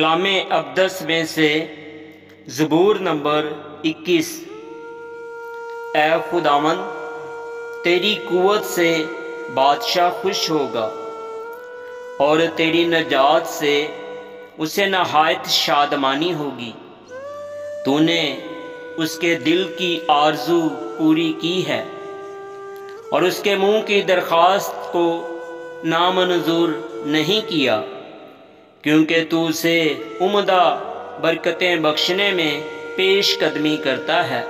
کلام اقدس میں سے زبور نمبر 21۔ اے خداوند، تیری قوت سے بادشاہ خوش ہوگا اور تیری نجات سے اسے نہایت شادمانی ہوگی۔ تو نے اس کے دل کی آرزو پوری کی ہے اور اس کے منہ کی درخواست کو نامنظور نہیں کیا، کیونکہ تو اسے عمدہ برکتیں بخشنے میں پیش قدمی کرتا ہے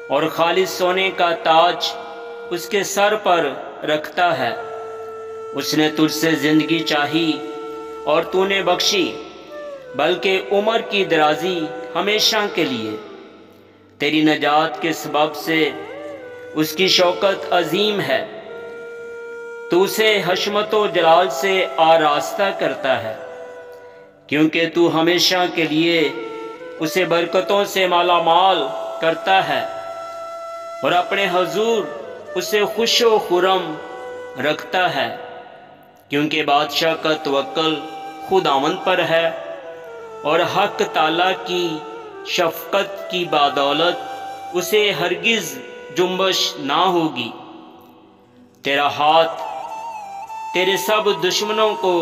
اور خالص سونے کا تاج اس کے سر پر رکھتا ہے۔ اس نے تجھ سے زندگی چاہی اور تو نے بخشی، بلکہ عمر کی درازی ہمیشہ کے لیے۔ تیری نجات کے سبب سے اس کی شوکت عظیم ہے، تو اسے حشمت و جلال سے آراستہ کرتا ہے، کیونکہ تو ہمیشہ کے لیے اسے برکتوں سے مالا مال کرتا ہے اور اپنے حضور اسے خوش و خرم رکھتا ہے، کیونکہ بادشاہ کا توکل خداوند پر ہے اور حق تعالیٰ کی شفقت کی بدولت اسے ہرگز جنبش نہ ہوگی۔ تیرا ہاتھ تیرے سب دشمنوں کو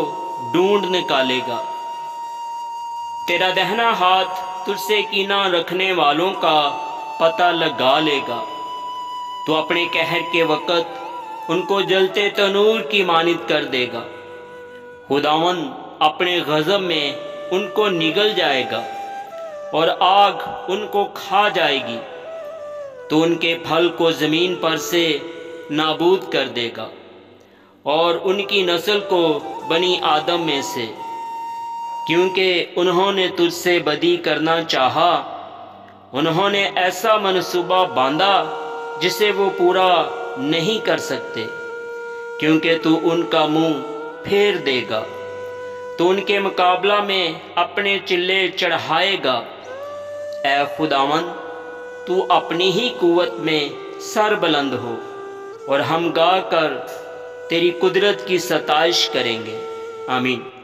ڈھونڈ نکالے گا، تیرا دہنا ہاتھ تجھ سے کینہ رکھنے والوں کا پتہ لگا لے گا۔ تو اپنے قہر کے وقت ان کو جلتے تنور کی مانند کر دے گا۔ خداوند اپنے غضب میں ان کو نگل جائے گا اور آگ ان کو کھا جائے گی۔ تو ان کے پھل کو زمین پر سے نابود کر دے گا اور ان کی نسل کو بنی آدم میں سے، کیونکہ انہوں نے تجھ سے بدی کرنا چاہا۔ انہوں نے ایسا منصوبہ باندھا جسے وہ پورا نہیں کر سکتے، کیونکہ تو ان کا منہ پھیر دے گا، تو ان کے مقابلہ میں اپنے چلے چڑھائے گا۔ اے خداوند، تو اپنی ہی قوت میں سر بلند ہو اور ہم گا کر تیری قدرت کی ستائش کریں گے۔ آمین۔